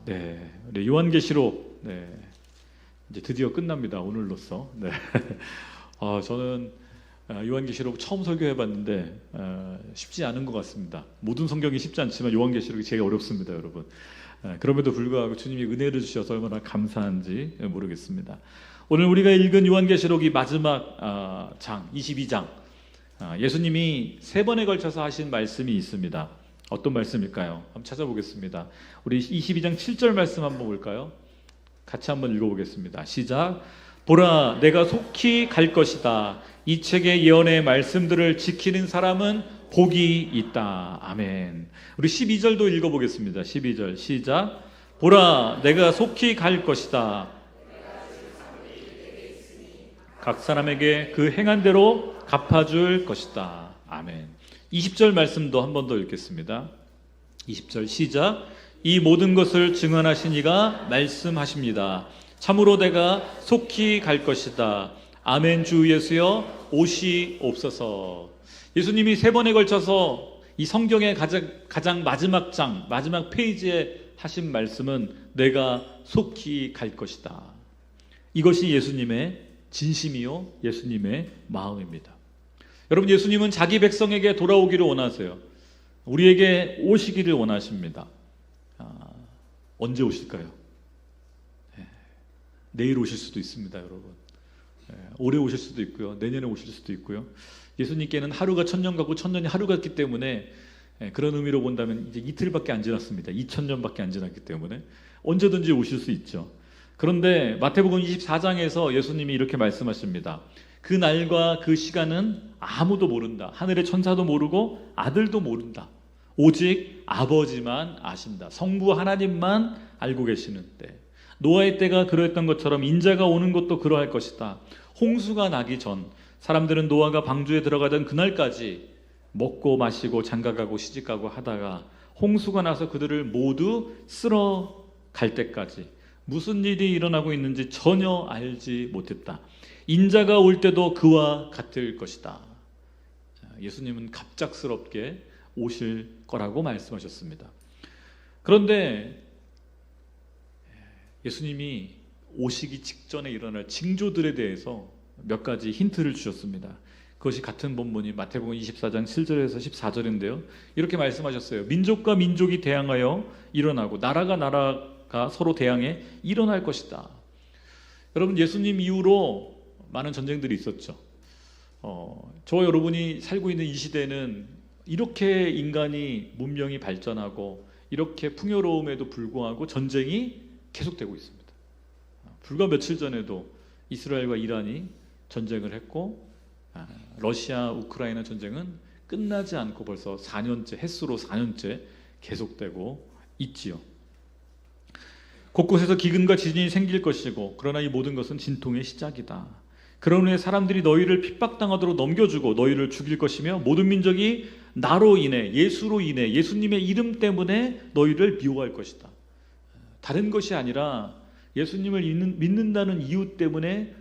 네, 우리 요한계시록 이제 드디어 끝납니다. 오늘로써. 네. 저는 요한계시록 처음 설교해봤는데 쉽지 않은 것 같습니다. 모든 성경이 쉽지 않지만 요한계시록이 제일 어렵습니다, 여러분. 그럼에도 불구하고 주님이 은혜를 주셔서 얼마나 감사한지 모르겠습니다. 오늘 우리가 읽은 요한계시록이 마지막 장 22장, 예수님이 3번에 걸쳐서 하신 말씀이 있습니다. 어떤 말씀일까요? 한번 찾아보겠습니다. 우리 22장 7절 말씀 한번 볼까요? 같이 한번 읽어보겠습니다. 시작. 보라, 내가 속히 갈 것이다. 이 책의 예언의 말씀들을 지키는 사람은 복이 있다. 아멘. 우리 12절도 읽어보겠습니다. 12절 시작. 보라, 내가 속히 갈 것이다. 각 사람에게 그 행한 대로 갚아줄 것이다. 아멘. 20절 말씀도 한 번 더 읽겠습니다. 20절 시작. 이 모든 것을 증언하신 이가 말씀하십니다. 참으로 내가 속히 갈 것이다. 아멘. 주 예수여 오시옵소서. 예수님이 3번에 걸쳐서 이 성경의 가장 마지막 장, 마지막 페이지에 하신 말씀은 내가 속히 갈 것이다. 이것이 예수님의 진심이요 예수님의 마음입니다. 여러분, 예수님은 자기 백성에게 돌아오기를 원하세요. 우리에게 오시기를 원하십니다. 언제 오실까요? 내일 오실 수도 있습니다, 여러분. 올해 오실 수도 있고요, 내년에 오실 수도 있고요. 예수님께는 하루가 천년 같고 천년이 하루 같기 때문에 그런 의미로 본다면 이제 이틀밖에 안 지났습니다. 2000년밖에 안 지났기 때문에 언제든지 오실 수 있죠. 그런데 마태복음 24장에서 예수님이 이렇게 말씀하십니다. 그 날과 그 시간은 아무도 모른다. 하늘의 천사도 모르고 아들도 모른다. 오직 아버지만 아신다. 성부 하나님만 알고 계시는 때. 노아의 때가 그러했던 것처럼 인자가 오는 것도 그러할 것이다. 홍수가 나기 전 사람들은 노아가 방주에 들어가던 그날까지 먹고 마시고 장가가고 시집가고 하다가 홍수가 나서 그들을 모두 쓸어 갈 때까지 무슨 일이 일어나고 있는지 전혀 알지 못했다. 인자가 올 때도 그와 같을 것이다. 예수님은 갑작스럽게 오실 거라고 말씀하셨습니다. 그런데 예수님이 오시기 직전에 일어날 징조들에 대해서 몇 가지 힌트를 주셨습니다. 그것이 같은 본문이 마태복음 24장 7절에서 14절인데요. 이렇게 말씀하셨어요. 민족과 민족이 대항하여 일어나고 나라가 서로 대항해 일어날 것이다. 여러분, 예수님 이후로 많은 전쟁들이 있었죠. 저와 여러분이 살고 있는 이 시대는 이렇게 인간이 문명이 발전하고 이렇게 풍요로움에도 불구하고 전쟁이 계속되고 있습니다. 불과 며칠 전에도 이스라엘과 이란이 전쟁을 했고 러시아 우크라이나 전쟁은 끝나지 않고 벌써 4년째, 햇수로 4년째 계속되고 있지요. 곳곳에서 기근과 지진이 생길 것이고 그러나 이 모든 것은 진통의 시작이다. 그런 후에 사람들이 너희를 핍박당하도록 넘겨주고 너희를 죽일 것이며 모든 민족이 나로 인해, 예수로 인해, 예수님의 이름 때문에 너희를 미워할 것이다. 다른 것이 아니라 예수님을 믿는다는 이유 때문에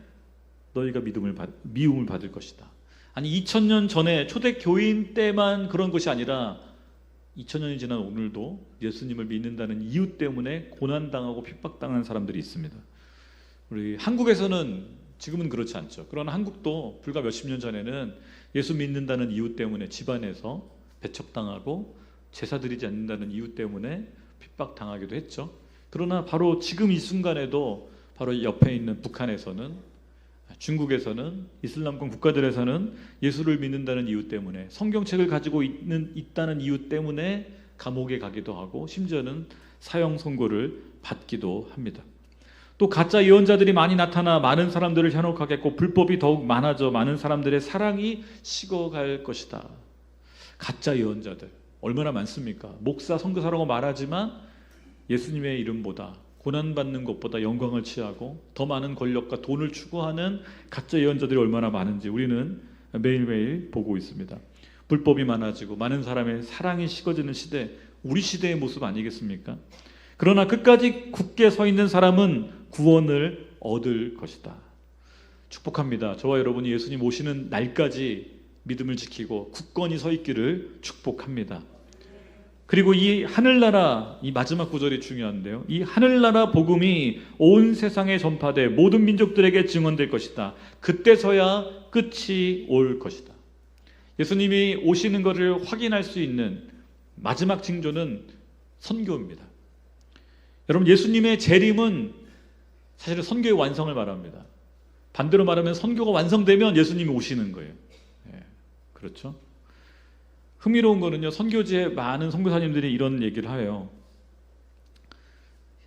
너희가 미움을 받을 것이다. 아니 2000년 전에 초대교인 때만 그런 것이 아니라 2000년이 지난 오늘도 예수님을 믿는다는 이유 때문에 고난당하고 핍박당하는 사람들이 있습니다. 우리 한국에서는 지금은 그렇지 않죠. 그러나 한국도 불과 몇십 년 전에는 예수 믿는다는 이유 때문에 집안에서 배척당하고 제사 드리지 않는다는 이유 때문에 핍박당하기도 했죠. 그러나 바로 지금 이 순간에도 바로 옆에 있는 북한에서는, 중국에서는, 이슬람권 국가들에서는 예수를 믿는다는 이유 때문에, 성경책을 가지고 있다는 이유 때문에 감옥에 가기도 하고 심지어는 사형 선고를 받기도 합니다. 또 가짜 예언자들이 많이 나타나 많은 사람들을 현혹하겠고 불법이 더욱 많아져 많은 사람들의 사랑이 식어갈 것이다. 가짜 예언자들 얼마나 많습니까? 목사, 선교사라고 말하지만 예수님의 이름보다 고난받는 것보다 영광을 취하고 더 많은 권력과 돈을 추구하는 가짜 예언자들이 얼마나 많은지 우리는 매일매일 보고 있습니다. 불법이 많아지고 많은 사람의 사랑이 식어지는 시대, 우리 시대의 모습 아니겠습니까? 그러나 끝까지 굳게 서 있는 사람은 구원을 얻을 것이다. 축복합니다. 저와 여러분이 예수님 오시는 날까지 믿음을 지키고 굳건히 서 있기를 축복합니다. 그리고 이 하늘나라, 이 마지막 구절이 중요한데요. 이 하늘나라 복음이 온 세상에 전파돼 모든 민족들에게 증언될 것이다. 그때서야 끝이 올 것이다. 예수님이 오시는 것을 확인할 수 있는 마지막 징조는 선교입니다. 여러분, 예수님의 재림은 사실은 선교의 완성을 말합니다. 반대로 말하면 선교가 완성되면 예수님이 오시는 거예요. 그렇죠? 흥미로운 거는요, 선교지에 많은 선교사님들이 이런 얘기를 해요.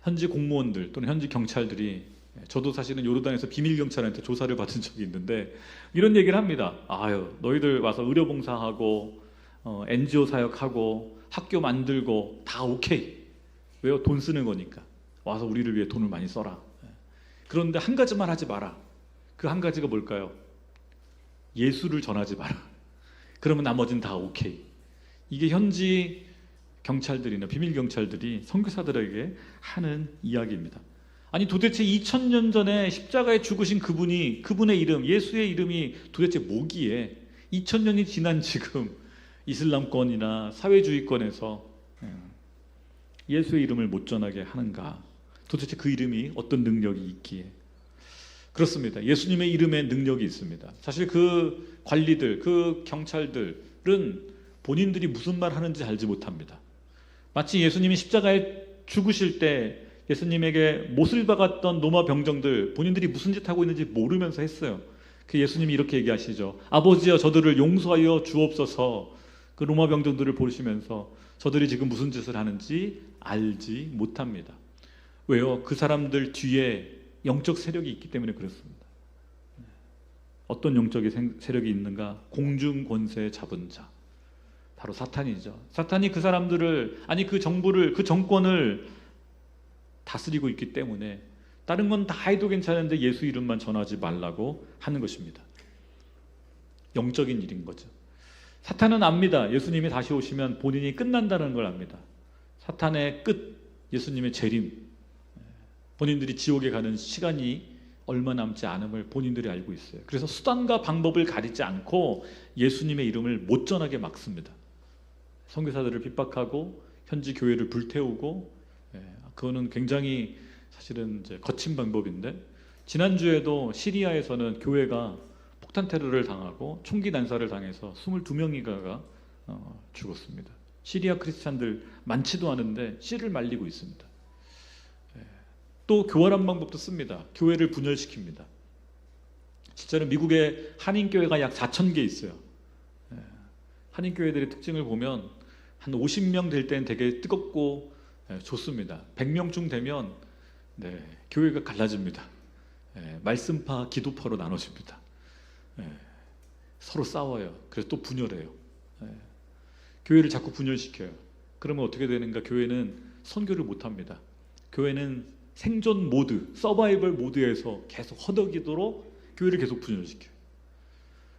현지 공무원들 또는 현지 경찰들이, 저도 사실은 요르단에서 비밀 경찰한테 조사를 받은 적이 있는데 이런 얘기를 합니다. 아유, 너희들 와서 의료봉사하고 NGO 사역하고 학교 만들고 다 오케이. 왜요? 돈 쓰는 거니까. 와서 우리를 위해 돈을 많이 써라. 그런데 한 가지만 하지 마라. 그 한 가지가 뭘까요? 예수를 전하지 마라. 그러면 나머지는 다 오케이. 이게 현지 경찰들이나 비밀 경찰들이 선교사들에게 하는 이야기입니다. 아니, 도대체 2000년 전에 십자가에 죽으신 그분의 이름, 예수의 이름이 도대체 뭐기에 2000년이 지난 지금 이슬람권이나 사회주의권에서 예수의 이름을 못 전하게 하는가? 도대체 그 이름이 어떤 능력이 있기에? 그렇습니다. 예수님의 이름에 능력이 있습니다. 사실 그 관리들, 그 경찰들은 본인들이 무슨 말 하는지 알지 못합니다. 마치 예수님이 십자가에 죽으실 때 예수님에게 못을 박았던 로마 병정들, 본인들이 무슨 짓 하고 있는지 모르면서 했어요. 그 예수님이 이렇게 얘기하시죠. 아버지여, 저들을 용서하여 주옵소서. 그 로마 병정들을 보시면서 저들이 지금 무슨 짓을 하는지 알지 못합니다. 왜요? 그 사람들 뒤에 영적 세력이 있기 때문에 그렇습니다. 어떤 영적 세력이 있는가? 공중 권세 잡은 자, 바로 사탄이죠. 사탄이 그 사람들을, 아니 그 정부를, 그 정권을 다스리고 있기 때문에 다른 건 다 해도 괜찮은데 예수 이름만 전하지 말라고 하는 것입니다. 영적인 일인 거죠. 사탄은 압니다. 예수님이 다시 오시면 본인이 끝난다는 걸 압니다. 사탄의 끝, 예수님의 재림, 본인들이 지옥에 가는 시간이 얼마 남지 않음을 본인들이 알고 있어요. 그래서 수단과 방법을 가리지 않고 예수님의 이름을 못 전하게 막습니다. 선교사들을 핍박하고 현지 교회를 불태우고, 그거는 굉장히 사실은 이제 거친 방법인데, 지난주에도 시리아에서는 교회가 폭탄 테러를 당하고 총기 난사를 당해서 22명이가 죽었습니다. 시리아 크리스찬들 많지도 않은데 씨를 말리고 있습니다. 또 교활한 방법도 씁니다. 교회를 분열시킵니다. 실제로 미국에 한인교회가 약 4,000개 있어요. 한인교회들의 특징을 보면 한 50명 될 때는 되게 뜨겁고 좋습니다. 100명쯤 되면 교회가 갈라집니다. 말씀파, 기도파로 나눠집니다. 서로 싸워요. 그래서 또 분열해요. 교회를 자꾸 분열시켜요. 그러면 어떻게 되는가? 교회는 선교를 못합니다. 교회는 생존 모드, 서바이벌 모드에서 계속 허덕이도록 교회를 계속 분열시켜요.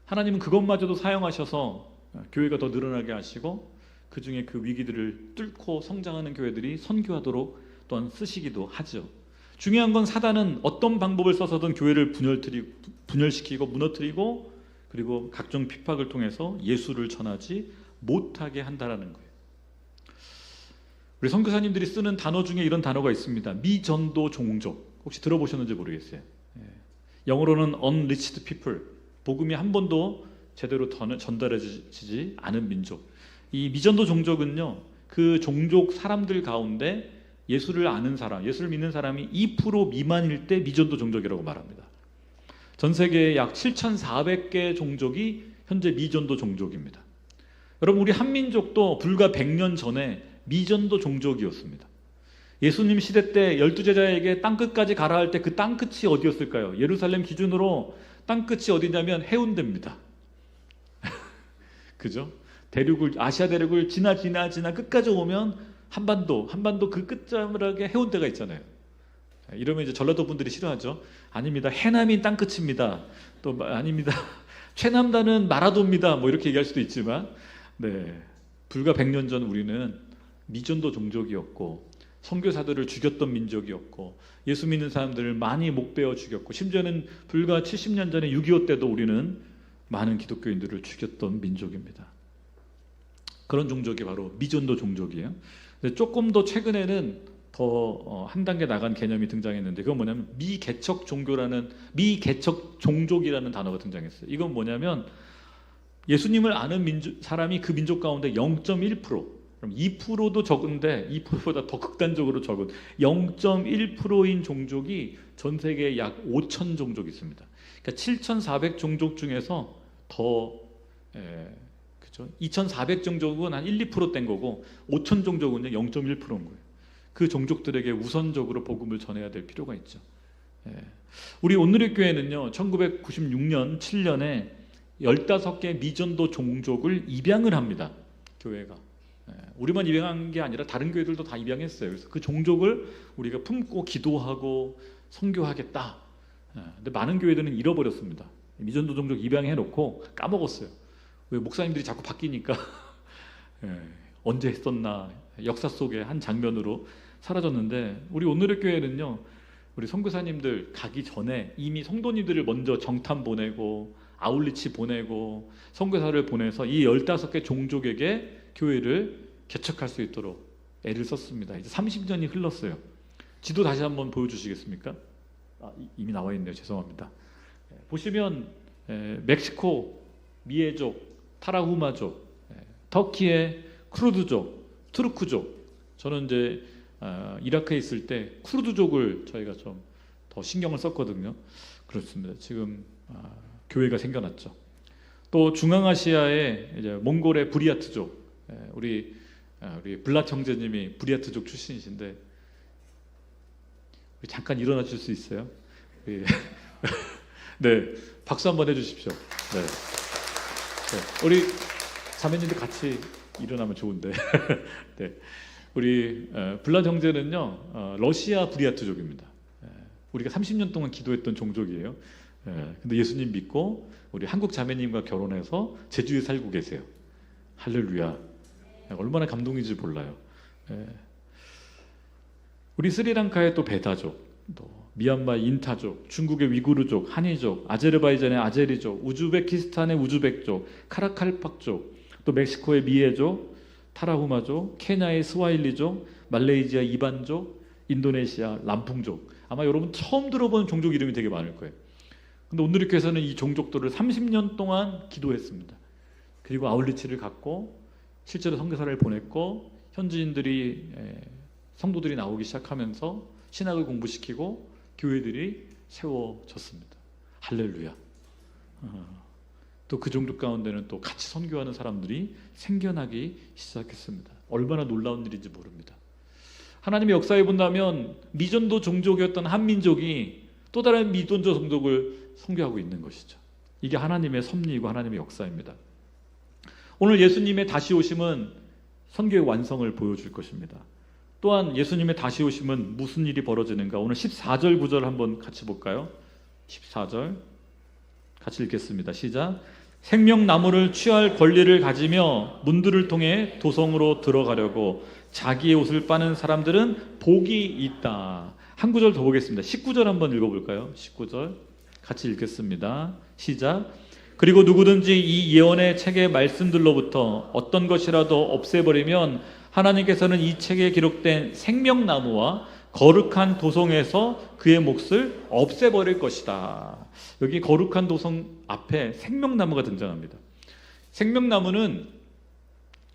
하나님은 그것마저도 사용하셔서 교회가 더 늘어나게 하시고, 그 중에 그 위기들을 뚫고 성장하는 교회들이 선교하도록 또한 쓰시기도 하죠. 중요한 건 사단은 어떤 방법을 써서든 교회를 분열시키고 무너뜨리고, 그리고 각종 핍박을 통해서 예수를 전하지 못하게 한다는 거예요. 우리 선교사님들이 쓰는 단어 중에 이런 단어가 있습니다. 미전도 종족. 혹시 들어보셨는지 모르겠어요. 영어로는 unreached people. 복음이 한 번도 제대로 전달해지지 않은 민족. 이 미전도 종족은요, 그 종족 사람들 가운데 예수를 아는 사람, 예수를 믿는 사람이 2% 미만일 때 미전도 종족이라고 말합니다. 전 세계에 약 7,400개 종족이 현재 미전도 종족입니다. 여러분, 우리 한민족도 불과 100년 전에 미전도 종족이었습니다. 예수님 시대 때 12제자에게 땅끝까지 가라 할 때 그 땅끝이 어디였을까요? 예루살렘 기준으로 땅끝이 어디냐면 해운대입니다. 그죠? 아시아 대륙을 지나 끝까지 오면 한반도 그 끝자락에 해운대가 있잖아요. 이러면 이제 전라도 분들이 싫어하죠. 아닙니다. 해남이 땅끝입니다. 또 아닙니다. 최남단은 마라도입니다. 뭐 이렇게 얘기할 수도 있지만, 불과 100년 전 우리는 미전도 종족이었고, 선교사들을 죽였던 민족이었고, 예수 믿는 사람들을 많이 목베어 죽였고, 심지어는 불과 70년 전에 6.25 때도 우리는 많은 기독교인들을 죽였던 민족입니다. 그런 종족이 바로 미전도 종족이에요. 근데 조금 더 최근에는 더 한 단계 나간 개념이 등장했는데, 그건 뭐냐면 미개척 종족이라는 단어가 등장했어요. 이건 뭐냐면 예수님을 아는 사람이 그 민족 가운데 0.1%, 그럼 2%도 적은데 2%보다 더 극단적으로 적은 0.1%인 종족이 전 세계에 약 5천 종족이 있습니다. 그러니까 7,400 종족 중에서 더 그죠? 2,400 종족은 한 1, 2%된 거고 5천 종족은요 0.1%인 거예요. 그 종족들에게 우선적으로 복음을 전해야 될 필요가 있죠. 우리 온누리 교회는요 1996년 7년에 15개 미전도 종족을 입양을 합니다. 교회가. 우리만 입양한 게 아니라 다른 교회들도 다 입양했어요. 그래서 그 종족을 우리가 품고 기도하고 선교하겠다. 근데 많은 교회들은 잃어버렸습니다. 미전도 종족 입양해놓고 까먹었어요. 왜 목사님들이 자꾸 바뀌니까 언제 했었나 역사 속의 한 장면으로 사라졌는데, 우리 오늘의 교회는요 우리 선교사님들 가기 전에 이미 성도님들을 먼저 정탐 보내고 아울리치 보내고 선교사를 보내서 이 15개 종족에게 교회를 개척할 수 있도록 애를 썼습니다. 이제 30년이 흘렀어요. 지도 다시 한번 보여주시겠습니까? 이미 나와 있네요. 죄송합니다. 보시면 멕시코 미에족, 타라후마족, 터키의 쿠르드족, 투르크족. 저는 이제 이라크에 있을 때 쿠르드족을 저희가 좀 더 신경을 썼거든요. 그렇습니다. 지금 교회가 생겨났죠. 또 중앙아시아의 이제 몽골의 부리아트족, 우리 블랏 형제님이 부리아트족 출신이신데 우리 잠깐 일어나 줄 수 있어요? 네, 박수 한번 해주십시오. 네. 우리 자매님들 같이 일어나면 좋은데. 네. 우리 블랏 형제는요 러시아 부리아트족입니다. 우리가 30년 동안 기도했던 종족이에요. 근데 예수님 믿고 우리 한국 자매님과 결혼해서 제주에 살고 계세요. 할렐루야. 얼마나 감동인지 몰라요. 우리 스리랑카의 또 베다족, 또 미얀마의 인타족, 중국의 위구르족, 한이족, 아제르바이잔의 아제리족, 우즈베키스탄의 우즈벡족, 카라칼팍족, 또 멕시코의 미에족, 타라후마족, 케냐의 스와힐리족, 말레이시아 이반족, 인도네시아 람풍족. 아마 여러분 처음 들어본 종족 이름이 되게 많을 거예요. 근데 오늘 교회에서는 이 종족들을 30년 동안 기도했습니다. 그리고 아울리치를 갖고 실제로 선교사를 보냈고 현지인들이 성도들이 나오기 시작하면서 신학을 공부시키고 교회들이 세워졌습니다. 할렐루야. 또 그 종족 가운데는 또 같이 선교하는 사람들이 생겨나기 시작했습니다. 얼마나 놀라운 일인지 모릅니다. 하나님의 역사에 본다면 미전도 종족이었던 한 민족이 또 다른 미전도 종족을 선교하고 있는 것이죠. 이게 하나님의 섭리이고 하나님의 역사입니다. 오늘 예수님의 다시 오심은 선교의 완성을 보여줄 것입니다. 또한 예수님의 다시 오심은 무슨 일이 벌어지는가? 오늘 14절 9절 한번 같이 볼까요? 14절 같이 읽겠습니다. 시작. 생명나무를 취할 권리를 가지며 문들을 통해 도성으로 들어가려고 자기의 옷을 빠는 사람들은 복이 있다. 한 구절 더 보겠습니다. 19절 한번 읽어볼까요? 19절 같이 읽겠습니다. 시작. 그리고 누구든지 이 예언의 책의 말씀들로부터 어떤 것이라도 없애버리면 하나님께서는 이 책에 기록된 생명나무와 거룩한 도성에서 그의 몫을 없애버릴 것이다. 여기 거룩한 도성 앞에 생명나무가 등장합니다. 생명나무는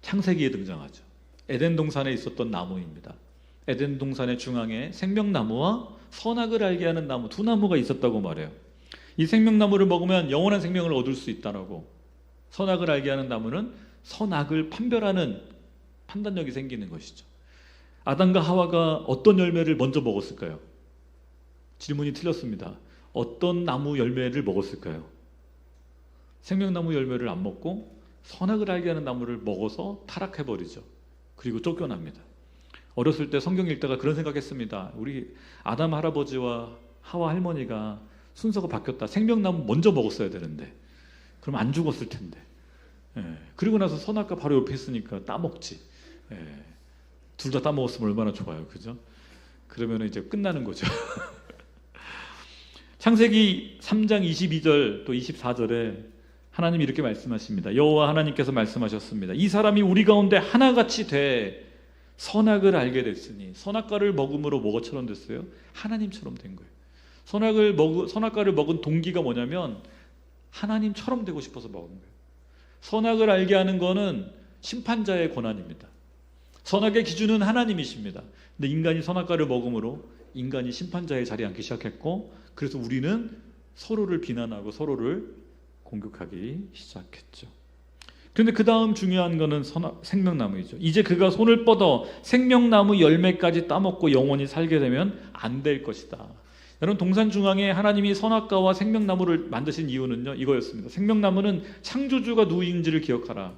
창세기에 등장하죠. 에덴 동산에 있었던 나무입니다. 에덴 동산의 중앙에 생명나무와 선악을 알게 하는 나무 두 나무가 있었다고 말해요. 이 생명나무를 먹으면 영원한 생명을 얻을 수 있다라고. 선악을 알게 하는 나무는 선악을 판별하는 판단력이 생기는 것이죠. 아담과 하와가 어떤 열매를 먼저 먹었을까요? 질문이 틀렸습니다. 어떤 나무 열매를 먹었을까요? 생명나무 열매를 안 먹고 선악을 알게 하는 나무를 먹어서 타락해버리죠. 그리고 쫓겨납니다. 어렸을 때 성경 읽다가 그런 생각했습니다. 우리 아담 할아버지와 하와 할머니가 순서가 바뀌었다. 생명나무 먼저 먹었어야 되는데 그럼 안 죽었을 텐데. 그리고 나서 선악과 바로 옆에 있으니까 따먹지. 둘 다 따먹었으면 얼마나 좋아요. 그죠? 그러면 이제 끝나는 거죠. 창세기 3장 22절 또 24절에 하나님이 이렇게 말씀하십니다. 여호와 하나님께서 말씀하셨습니다. 이 사람이 우리 가운데 하나같이 돼 선악을 알게 됐으니, 선악과를 먹음으로 뭐가처럼 됐어요? 하나님처럼 된 거예요. 선악과를 먹은 동기가 뭐냐면 하나님처럼 되고 싶어서 먹은 거예요. 선악을 알게 하는 거는 심판자의 권한입니다. 선악의 기준은 하나님이십니다. 근데 인간이 선악과를 먹음으로 인간이 심판자의 자리에 앉기 시작했고, 그래서 우리는 서로를 비난하고 서로를 공격하기 시작했죠. 그런데 그 다음 중요한 거는 생명나무이죠. 이제 그가 손을 뻗어 생명나무 열매까지 따먹고 영원히 살게 되면 안 될 것이다. 여러분, 동산 중앙에 하나님이 선악과와 생명나무를 만드신 이유는요, 이거였습니다. 생명나무는 창조주가 누구인지를 기억하라.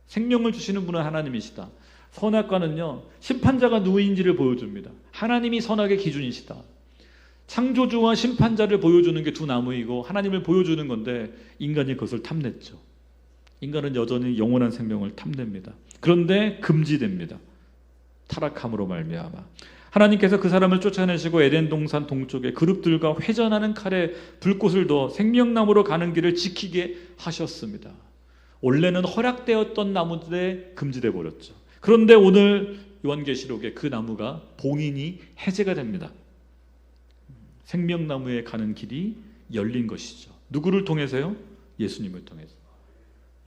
생명을 주시는 분은 하나님이시다. 선악과는요, 심판자가 누구인지를 보여줍니다. 하나님이 선악의 기준이시다. 창조주와 심판자를 보여주는 게 두 나무이고 하나님을 보여주는 건데, 인간이 그것을 탐냈죠. 인간은 여전히 영원한 생명을 탐냅니다. 그런데 금지됩니다. 타락함으로 말미암아. 하나님께서 그 사람을 쫓아내시고 에덴 동산 동쪽에 그룹들과 회전하는 칼에 불꽃을 둬 생명나무로 가는 길을 지키게 하셨습니다. 원래는 허락되었던 나무들에 금지돼 버렸죠. 그런데 오늘 요한계시록에 그 나무가 봉인이 해제가 됩니다. 생명나무에 가는 길이 열린 것이죠. 누구를 통해서요? 예수님을 통해서.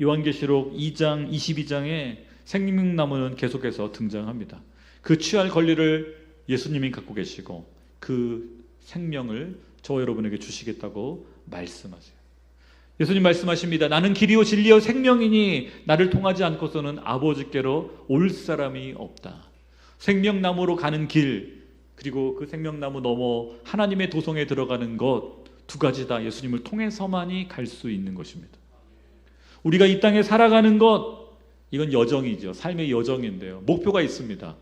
요한계시록 2장 22장에 생명나무는 계속해서 등장합니다. 그 취할 권리를 예수님이 갖고 계시고 그 생명을 저와 여러분에게 주시겠다고 말씀하세요. 예수님 말씀하십니다. 나는 길이요 진리요 생명이니 나를 통하지 않고서는 아버지께로 올 사람이 없다. 생명나무로 가는 길, 그리고 그 생명나무 넘어 하나님의 도성에 들어가는 것, 두 가지 다 예수님을 통해서만이 갈 수 있는 것입니다. 우리가 이 땅에 살아가는 것, 이건 여정이죠. 삶의 여정인데요, 목표가 있습니다.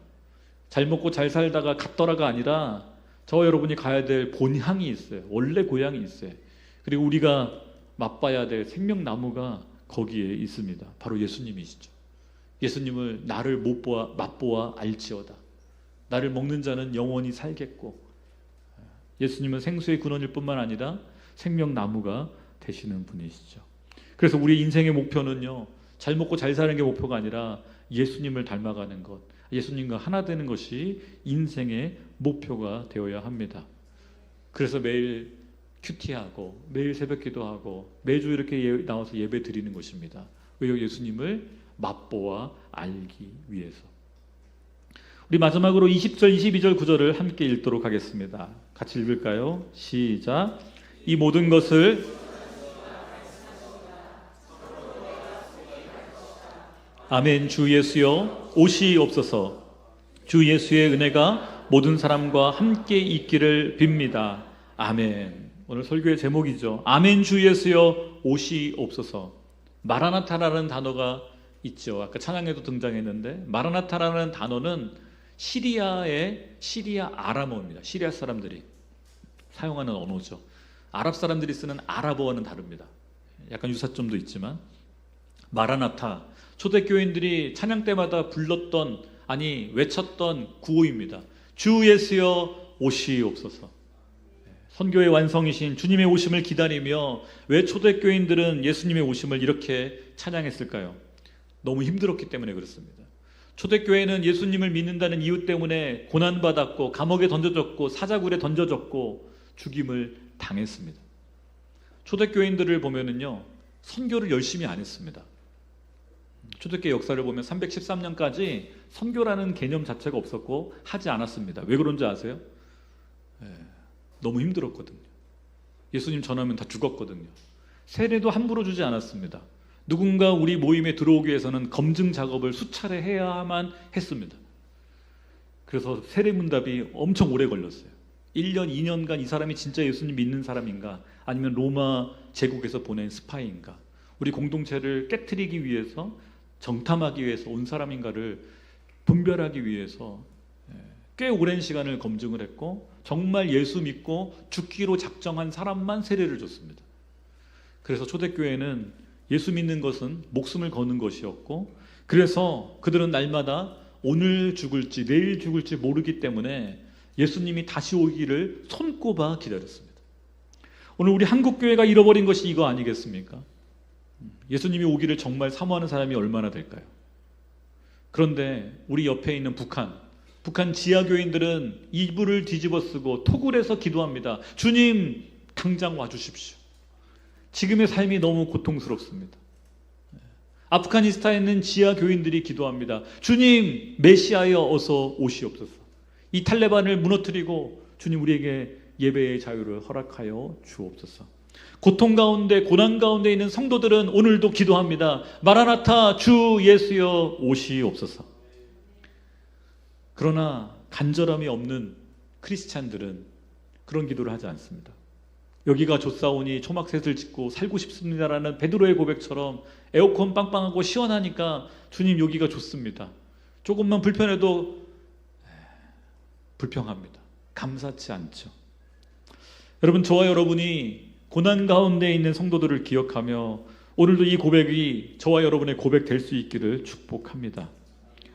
잘 먹고 잘 살다가 갔더라가 아니라 저와 여러분이 가야 될 본향이 있어요. 원래 고향이 있어요. 그리고 우리가 맛봐야 될 생명나무가 거기에 있습니다. 바로 예수님이시죠. 예수님을 나를 맛보아 알지어다. 나를 먹는 자는 영원히 살겠고, 예수님은 생수의 근원일 뿐만 아니라 생명나무가 되시는 분이시죠. 그래서 우리 인생의 목표는요, 잘 먹고 잘 사는 게 목표가 아니라 예수님을 닮아가는 것, 예수님과 하나 되는 것이 인생의 목표가 되어야 합니다. 그래서 매일 큐티하고 매일 새벽 기도하고 매주 이렇게 나와서 예배 드리는 것입니다. 왜요? 예수님을 맛보아 알기 위해서. 우리 마지막으로 20절, 22절 구절을 함께 읽도록 하겠습니다. 같이 읽을까요? 시작. 이 모든 것을 아멘. 주 예수여 오시옵소서. 주 예수의 은혜가 모든 사람과 함께 있기를 빕니다. 아멘. 오늘 설교의 제목이죠. 아멘. 주 예수여 오시옵소서. 마라나타라는 단어가 있죠. 아까 찬양에도 등장했는데, 마라나타라는 단어는 시리아 아람어입니다. 시리아 사람들이 사용하는 언어죠. 아랍 사람들이 쓰는 아랍어와는 다릅니다. 약간 유사점도 있지만, 마라나타, 초대교인들이 찬양 때마다 불렀던, 외쳤던 구호입니다. 주 예수여 오시옵소서. 선교의 완성이신 주님의 오심을 기다리며 왜 초대교인들은 예수님의 오심을 이렇게 찬양했을까요? 너무 힘들었기 때문에 그렇습니다. 초대교회는 예수님을 믿는다는 이유 때문에 고난받았고 감옥에 던져졌고 사자굴에 던져졌고 죽임을 당했습니다. 초대교인들을 보면은요, 선교를 열심히 안 했습니다. 초대교회 역사를 보면 313년까지 선교라는 개념 자체가 없었고 하지 않았습니다. 왜 그런지 아세요? 너무 힘들었거든요. 예수님 전하면 다 죽었거든요. 세례도 함부로 주지 않았습니다. 누군가 우리 모임에 들어오기 위해서는 검증 작업을 수차례 해야만 했습니다. 그래서 세례 문답이 엄청 오래 걸렸어요. 1년, 2년간 이 사람이 진짜 예수님 믿는 사람인가, 아니면 로마 제국에서 보낸 스파이인가, 우리 공동체를 깨트리기 위해서, 정탐하기 위해서 온 사람인가를 분별하기 위해서 꽤 오랜 시간을 검증을 했고, 정말 예수 믿고 죽기로 작정한 사람만 세례를 줬습니다. 그래서 초대교회는 예수 믿는 것은 목숨을 거는 것이었고, 그래서 그들은 날마다 오늘 죽을지 내일 죽을지 모르기 때문에 예수님이 다시 오기를 손꼽아 기다렸습니다. 오늘 우리 한국교회가 잃어버린 것이 이거 아니겠습니까? 예수님이 오기를 정말 사모하는 사람이 얼마나 될까요? 그런데 우리 옆에 있는 북한 지하교인들은 이불을 뒤집어 쓰고 톡을 해서 기도합니다. 주님, 당장 와주십시오. 지금의 삶이 너무 고통스럽습니다. 아프가니스탄에 있는 지하교인들이 기도합니다. 주님, 메시아여 어서 오시옵소서. 이 탈레반을 무너뜨리고 주님 우리에게 예배의 자유를 허락하여 주옵소서. 고통 가운데 고난 가운데 있는 성도들은 오늘도 기도합니다. 마라나타 주 예수여 오시옵소서. 그러나 간절함이 없는 크리스찬들은 그런 기도를 하지 않습니다. 여기가 좋사오니 초막셋을 짓고 살고 싶습니다라는 베드로의 고백처럼 에어컨 빵빵하고 시원하니까 주님 여기가 좋습니다. 조금만 불편해도 불평합니다. 감사치 않죠. 여러분, 저와 여러분이 고난 가운데 있는 성도들을 기억하며 오늘도 이 고백이 저와 여러분의 고백 될 수 있기를 축복합니다.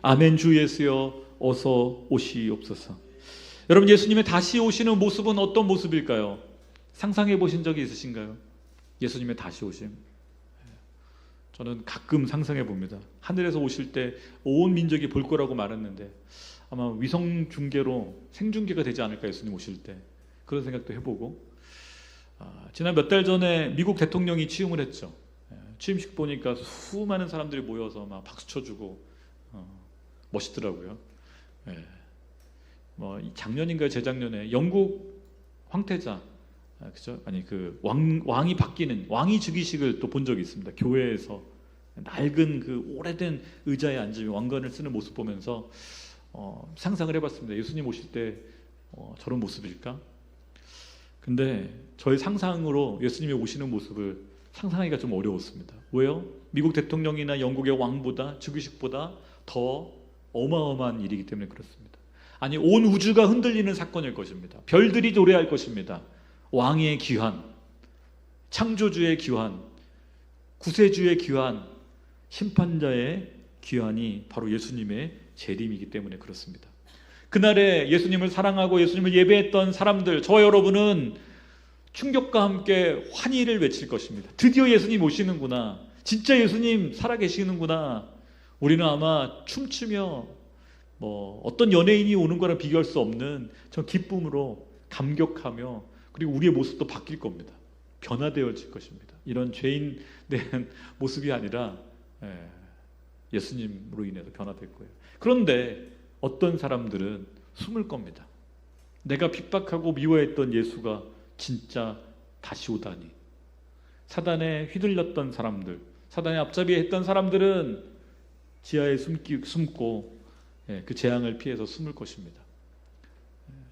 아멘. 주 예수여 어서 오시옵소서. 여러분, 예수님의 다시 오시는 모습은 어떤 모습일까요? 상상해 보신 적이 있으신가요? 예수님의 다시 오심. 저는 가끔 상상해 봅니다. 하늘에서 오실 때 온 민족이 볼 거라고 말했는데 아마 위성 중계로 생중계가 되지 않을까, 예수님 오실 때. 그런 생각도 해보고, 지난 몇 달 전에 미국 대통령이 취임을 했죠. 취임식 보니까 수많은 사람들이 모여서 막 박수 쳐주고 멋있더라고요. 작년인가요, 재작년에 영국 황태자, 그죠? 아니 그 왕이 바뀌는 왕위 즉위식을 또 본 적이 있습니다. 교회에서 낡은 그 오래된 의자에 앉으며 왕관을 쓰는 모습 보면서 상상을 해봤습니다. 예수님 오실 때 저런 모습일까? 근데 저의 상상으로 예수님이 오시는 모습을 상상하기가 좀 어려웠습니다. 왜요? 미국 대통령이나 영국의 왕보다, 즉위식보다 더 어마어마한 일이기 때문에 그렇습니다. 아니, 온 우주가 흔들리는 사건일 것입니다. 별들이 노래할 것입니다. 왕의 귀환, 창조주의 귀환, 구세주의 귀환, 심판자의 귀환이 바로 예수님의 재림이기 때문에 그렇습니다. 그날에 예수님을 사랑하고 예수님을 예배했던 사람들, 저와 여러분은 충격과 함께 환희를 외칠 것입니다. 드디어 예수님 오시는구나. 진짜 예수님 살아계시는구나. 우리는 아마 춤추며 어떤 연예인이 오는 거랑 비교할 수 없는 저 기쁨으로 감격하며, 그리고 우리의 모습도 바뀔 겁니다. 변화되어질 것입니다. 이런 죄인 된 모습이 아니라 예수님으로 인해서 변화될 거예요. 그런데 어떤 사람들은 숨을 겁니다. 내가 핍박하고 미워했던 예수가 진짜 다시 오다니. 사단에 휘둘렸던 사람들, 사단의 앞잡이에 했던 사람들은 지하에 숨고 그 재앙을 피해서 숨을 것입니다.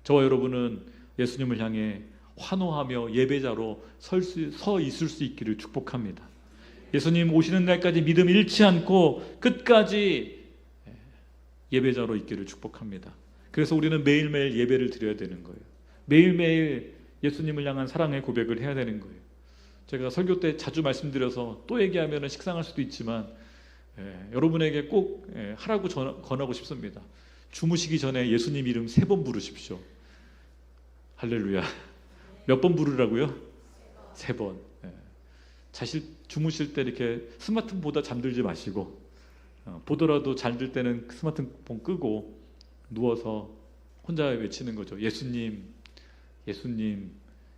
저와 여러분은 예수님을 향해 환호하며 예배자로 서 있을 수 있기를 축복합니다. 예수님 오시는 날까지 믿음 잃지 않고 끝까지 예배자로 있기를 축복합니다. 그래서 우리는 매일매일 예배를 드려야 되는 거예요. 매일매일 예수님을 향한 사랑의 고백을 해야 되는 거예요. 제가 설교 때 자주 말씀드려서 또 얘기하면 식상할 수도 있지만 여러분에게 꼭 하라고 권하고 싶습니다. 주무시기 전에 예수님 이름 3번 부르십시오. 할렐루야. 몇 번 부르라고요? 3번. 사실 주무실 때 이렇게 스마트폰 보다 잠들지 마시고, 보더라도 잠들 때는 스마트폰 끄고 누워서 혼자 외치는 거죠. 예수님, 예수님,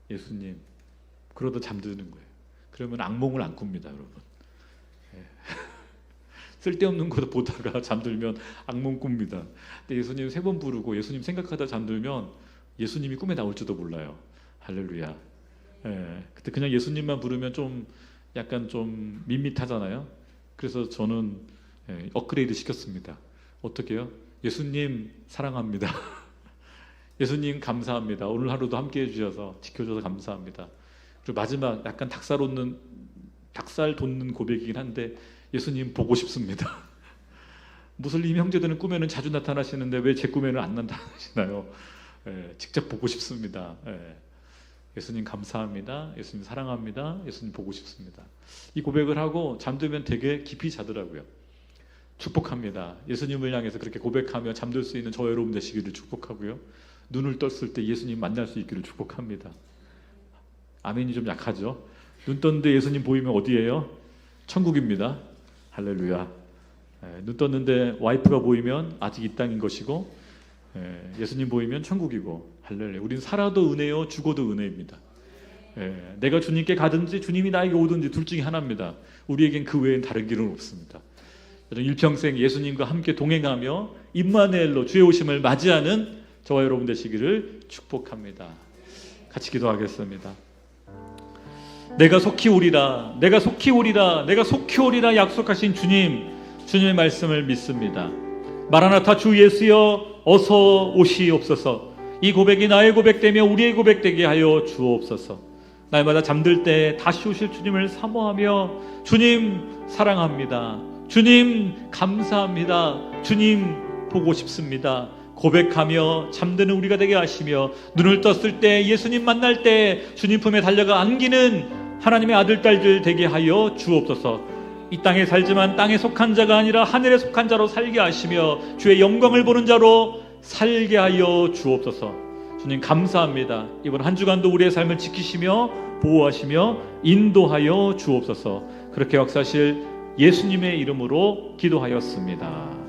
예수님. 그러다 잠드는 거예요. 그러면 악몽을 안 꿉니다, 여러분. 쓸데없는 거 보다가 잠들면 악몽 꿉니다. 근데 예수님 3번 부르고 예수님 생각하다 잠들면 예수님이 꿈에 나올지도 몰라요. 할렐루야. 그때 그냥 예수님만 부르면 좀 약간 좀 밋밋하잖아요. 그래서 저는 업그레이드 시켰습니다. 어떻게요? 예수님 사랑합니다. 예수님 감사합니다. 오늘 하루도 함께 해주셔서 지켜줘서 감사합니다. 그리고 마지막 약간 닭살 돋는 고백이긴 한데, 예수님 보고 싶습니다. 무슬림 형제들은 꿈에는 자주 나타나시는데 왜 제 꿈에는 안 나타나시나요? 직접 보고 싶습니다. 예수님 감사합니다. 예수님 사랑합니다. 예수님 보고 싶습니다. 이 고백을 하고 잠들면 되게 깊이 자더라고요. 축복합니다. 예수님을 향해서 그렇게 고백하며 잠들 수 있는 저 여러분 되시기를 축복하고요. 눈을 떴을 때 예수님 만날 수 있기를 축복합니다. 아멘이 좀 약하죠? 눈 떴는데 예수님 보이면 어디예요? 천국입니다. 할렐루야. 눈 떴는데 와이프가 보이면 아직 이 땅인 것이고, 예수님 보이면 천국이고, 할렐루야. 우린 살아도 은혜요, 죽어도 은혜입니다. 내가 주님께 가든지 주님이 나에게 오든지 둘 중에 하나입니다. 우리에겐 그 외엔 다른 길은 없습니다. 일평생 예수님과 함께 동행하며 임마누엘로 주의 오심을 맞이하는 저와 여러분 되시기를 축복합니다. 같이 기도하겠습니다. 내가 속히 오리라, 내가 속히 오리라, 내가 속히 오리라 약속하신 주님의 말씀을 믿습니다. 마라나타 주 예수여 어서 오시옵소서. 이 고백이 나의 고백되며 우리의 고백되게 하여 주옵소서. 날마다 잠들 때 다시 오실 주님을 사모하며 주님 사랑합니다, 주님 감사합니다, 주님 보고 싶습니다 고백하며 잠드는 우리가 되게 하시며, 눈을 떴을 때 예수님 만날 때 주님 품에 달려가 안기는 하나님의 아들 딸들 되게 하여 주옵소서. 이 땅에 살지만 땅에 속한 자가 아니라 하늘에 속한 자로 살게 하시며 주의 영광을 보는 자로 살게 하여 주옵소서. 주님 감사합니다. 이번 한 주간도 우리의 삶을 지키시며 보호하시며 인도하여 주옵소서. 그렇게 역사하실 예수님의 이름으로 기도하였습니다.